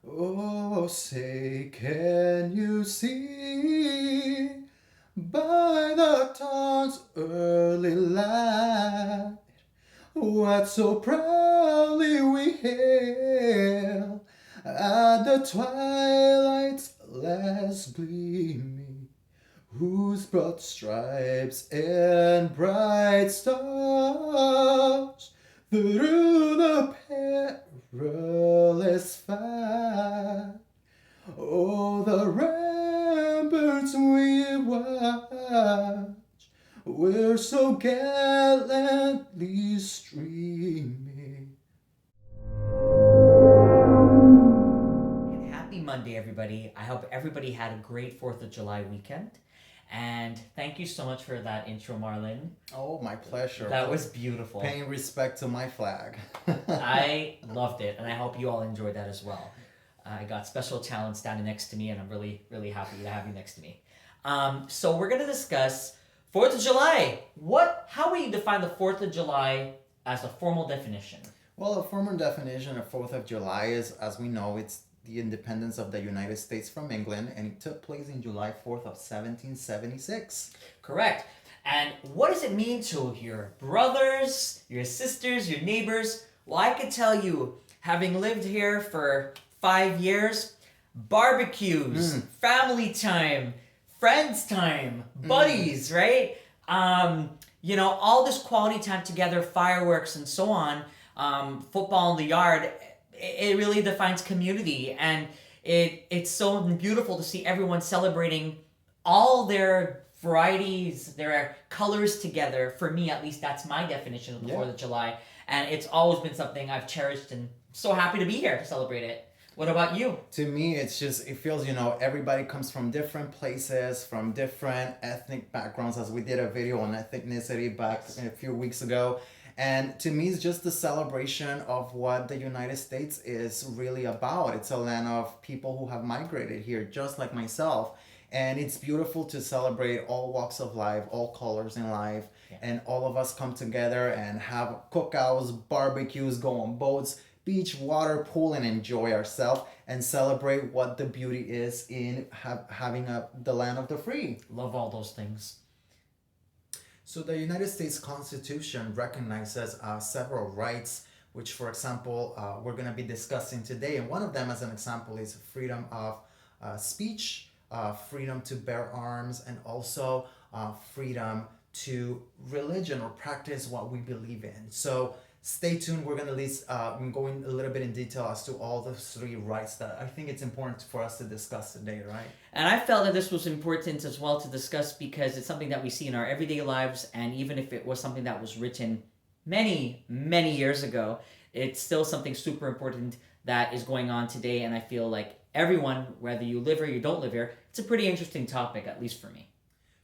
Oh, say, can you see by the dawn's early light what so proudly we hail at the twilight's last gleaming, whose broad stripes and bright stars through the perilous fight. Oh, the ramparts we watch were so gallantly streaming. And happy Monday, everybody. I hope everybody had a great 4th of July weekend. And thank you so much for that intro, Marlon. Oh, my pleasure. That was beautiful. Paying respect to my flag. I loved it, and I hope you all enjoyed that as well. I got special talent standing next to me, and I'm really, really happy to have you next to me. So we're gonna discuss 4th of July. How would you define the 4th of July as a formal definition? Well, a formal definition of 4th of July is, as we know, it's the independence of the United States from England, and it took place in July 4th of 1776. Correct. And what does it mean to your brothers, your sisters, your neighbors? Well, I can tell you, having lived here for 5 years, barbecues, family time, friends time, buddies, right? All this quality time together, fireworks and so on, football in the yard, it really defines community. And it's so beautiful to see everyone celebrating all their varieties, their colors together. For me, at least, that's my definition of the 4th of July. And it's always been something I've cherished and so happy to be here to celebrate it. What about you? To me, it feels, everybody comes from different places, from different ethnic backgrounds, as we did a video on ethnicity back a few weeks ago. And to me, it's just the celebration of what the United States is really about. It's a land of people who have migrated here, just like myself. And it's beautiful to celebrate all walks of life, all colors in life. Yeah. And all of us come together and have cookouts, barbecues, go on boats, beach, water, pool, and enjoy ourselves and celebrate what the beauty is in having the land of the free. Love all those things. So the United States Constitution recognizes several rights, which, for example, we're going to be discussing today. And one of them, as an example, is freedom of speech, freedom to bear arms, and also freedom to religion or practice what we believe in. So stay tuned. We're going to list, going a little bit in detail as to all the three rights that I think it's important for us to discuss today, right? And I felt that this was important as well to discuss because it's something that we see in our everyday lives, and even if it was something that was written many, many years ago, it's still something super important that is going on today, and I feel like everyone, whether you live here or you don't live here, it's a pretty interesting topic, at least for me.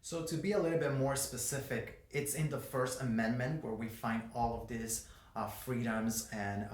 So to be a little bit more specific, it's in the First Amendment where we find all of these freedoms and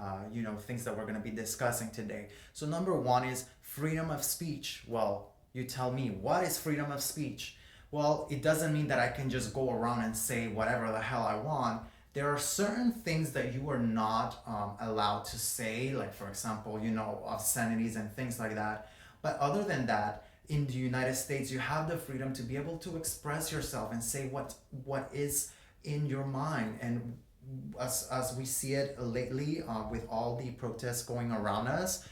things that we're going to be discussing today. So number one is freedom of speech. Well, you tell me, what is freedom of speech? Well, it doesn't mean that I can just go around and say whatever the hell I want. There are certain things that you are not allowed to say, like, for example, obscenities and things like that. But other than that, in the United States, you have the freedom to be able to express yourself and say what is in your mind. And as we see it lately with all the protests going around us,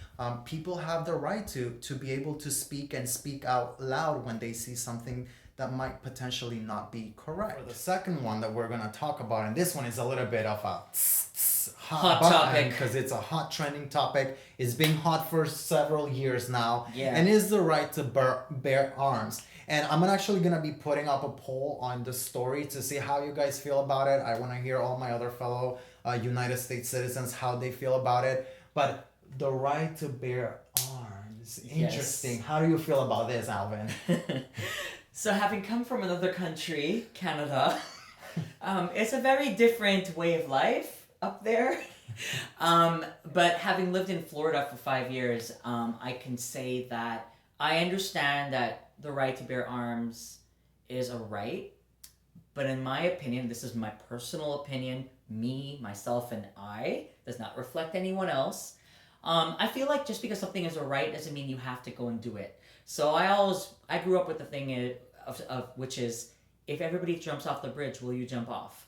people have the right to be able to speak and speak out loud when they see something that might potentially not be correct. For the second one that we're going to talk about, and this one is a little bit of a hot topic because it's a hot trending topic. It's been hot for several years now, and is the right to bear arms. And I'm actually going to be putting up a poll on the story to see how you guys feel about it. I want to hear all my other fellow United States citizens, how they feel about it. But the right to bear arms, interesting. Yes. How do you feel about this, Alvin? So having come from another country, Canada, it's a very different way of life up there. But having lived in Florida for 5 years, I can say that I understand that the right to bear arms is a right. But in my opinion, this is my personal opinion, me, myself, and I, does not reflect anyone else. I feel like just because something is a right doesn't mean you have to go and do it. So I grew up with the thing of which is, if everybody jumps off the bridge, will you jump off?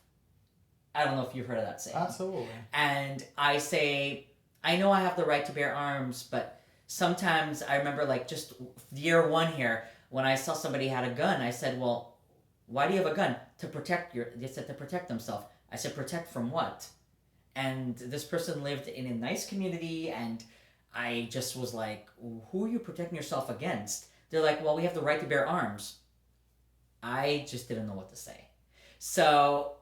I don't know if you've heard of that saying. Absolutely. And I say, I know I have the right to bear arms, but sometimes I remember, like, just year one here, when I saw somebody had a gun, I said, well, why do you have a gun? To protect they said to protect themselves. I said, protect from what? And this person lived in a nice community, and I just was like, who are you protecting yourself against? They're like, well, we have the right to bear arms. I just didn't know what to say. So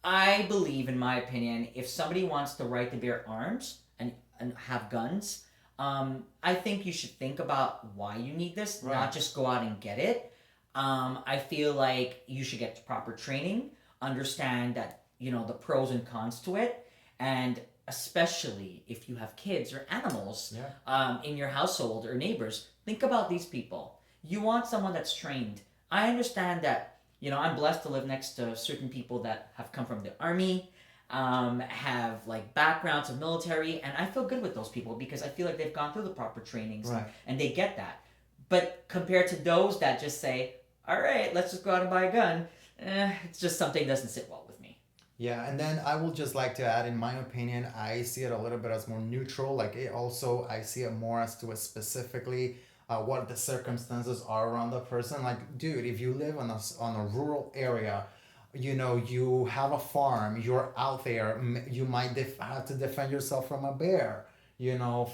I believe, in my opinion, if somebody wants the right to bear arms and have guns, I think you should think about why you need this, Right. not just go out and get it. I feel like you should get proper training, understand that, the pros and cons to it, and especially if you have kids or animals Yeah. in your household or neighbors, think about these people. You want someone that's trained. I understand that, I'm blessed to live next to certain people that have come from the army, have like backgrounds of military, and I feel good with those people because I feel like they've gone through the proper trainings, Right. and they get that. But compared to those that just say, all right, let's just go out and buy a gun, it's just something that doesn't sit well with me. Yeah, and then I would just like to add, in my opinion, I see it a little bit as more neutral. Like it also, I see it more as to a specifically what the circumstances are around the person. Like, dude, if you live on a rural area, you have a farm, you're out there, you might have to defend yourself from a bear,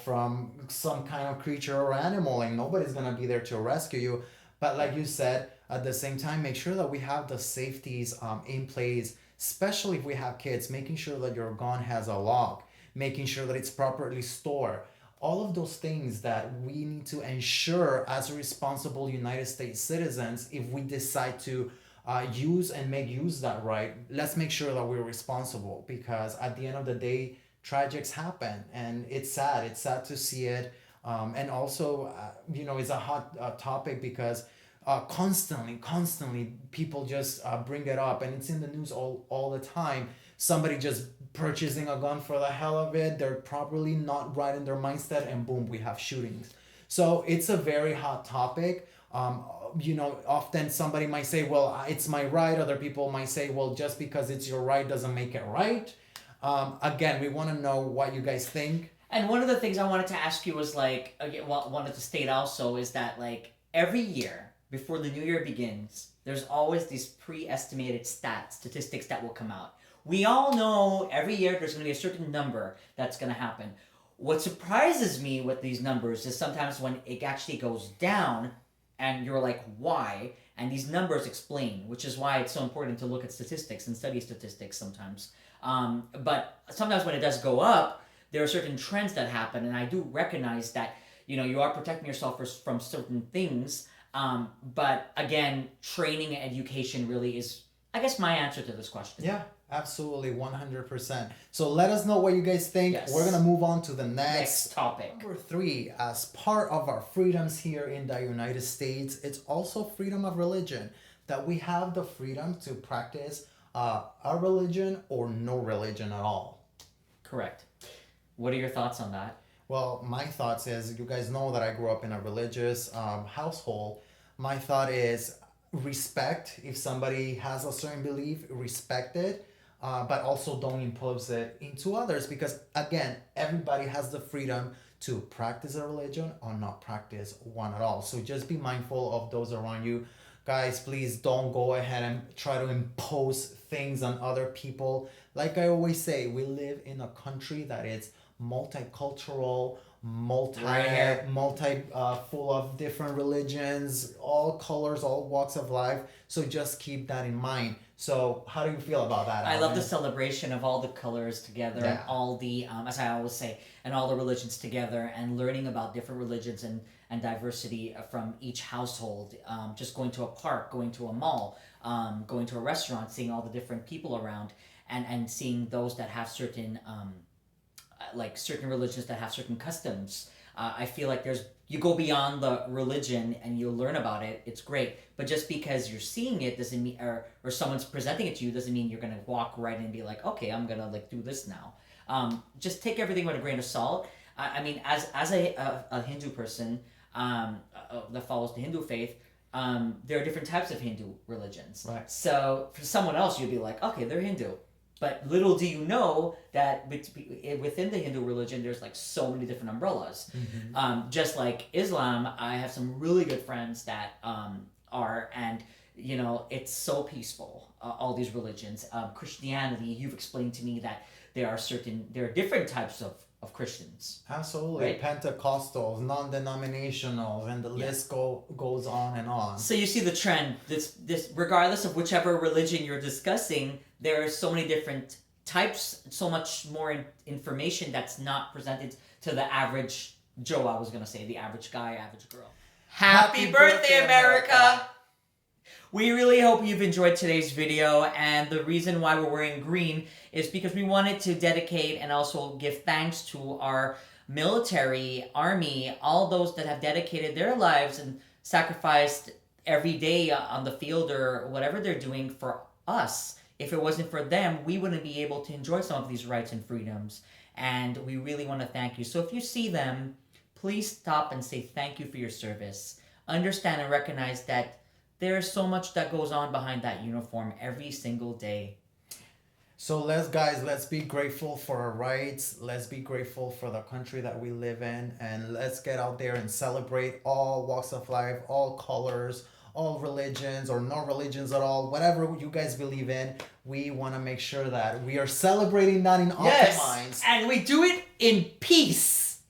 from some kind of creature or animal, and nobody's gonna be there to rescue you. But like you said, at the same time, make sure that we have the safeties in place, especially if we have kids, making sure that your gun has a lock, making sure that it's properly stored. All of those things that we need to ensure as responsible United States citizens, if we decide to use and make use that right, let's make sure that we're responsible, because at the end of the day, tragics happen, and it's sad. It's sad to see it. And also, it's a hot topic because constantly people just bring it up, and it's in the news all the time. Somebody just purchasing a gun for the hell of it, they're properly not right in their mindset, and boom, we have shootings. So it's a very hot topic. Often somebody might say, well, it's my right. Other people might say, well, just because it's your right doesn't make it right. Again, we want to know what you guys think. And one of the things I wanted to ask you was, like, again, wanted to state also is that, like, every year before the new year begins, there's always these pre-estimated statistics that will come out. We all know every year there's going to be a certain number that's going to happen. What surprises me with these numbers is sometimes when it actually goes down, and you're like, why? And these numbers explain, which is why it's so important to look at statistics and study statistics sometimes. But sometimes when it does go up, there are certain trends that happen, and I do recognize that, you are protecting yourself from certain things. But again, training and education really is, I guess, my answer to this question. Yeah, absolutely, 100%. So let us know what you guys think. Yes. We're gonna move on to the Next topic. Number 3, as part of our freedoms here in the United States, it's also freedom of religion. That we have the freedom to practice our religion or no religion at all. Correct. What are your thoughts on that? Well, my thoughts is, you guys know that I grew up in a religious household. My thought is respect. If somebody has a certain belief, respect it, but also don't impose it into others, because again, everybody has the freedom to practice a religion or not practice one at all. So just be mindful of those around you. Guys, please don't go ahead and try to impose things on other people. Like I always say, we live in a country that is multicultural, full of different religions, all colors, all walks of life. So just keep that in mind. So how do you feel about that, I love Alan? the celebration of all the colors together, and Yeah. all the, as I always say, and all the religions together, and learning about different religions and diversity from each household. Just going to a park, going to a mall, going to a restaurant, seeing all the different people around, and seeing those that have certain like certain religions that have certain customs. I feel like you go beyond the religion and you learn about it. It's great, but just because you're seeing it doesn't mean, or someone's presenting it to you, doesn't mean you're gonna walk right in and be like, okay, I'm gonna like do this now. Just take everything with a grain of salt. I mean, as a Hindu person that follows the Hindu faith, there are different types of Hindu religions. Right. So for someone else, you'd be like, okay, they're Hindu. But little do you know that within the Hindu religion, there's like so many different umbrellas. Just like Islam, I have some really good friends that are, and you know, it's so peaceful. All these religions, Christianity, you've explained to me that there are different types of Christians. Absolutely. Right? Pentecostals, non-denominational, and the list goes on and on. So you see the trend. This regardless of whichever religion you're discussing, there are so many different types, so much more information that's not presented to the average Joe. I was gonna say the average guy, average girl. Happy birthday, America! We really hope you've enjoyed today's video, and the reason why we're wearing green is because we wanted to dedicate and also give thanks to our military, army, all those that have dedicated their lives and sacrificed every day on the field or whatever they're doing for us. If it wasn't for them, we wouldn't be able to enjoy some of these rights and freedoms, and we really want to thank you. So if you see them, please stop and say thank you for your service. Understand and recognize that there's so much that goes on behind that uniform every single day. So let's be grateful for our rights. Let's be grateful for the country that we live in, and let's get out there and celebrate all walks of life, all colors, all religions or no religions at all, whatever you guys believe in. We want to make sure that we are celebrating that in our minds. And we do it in peace.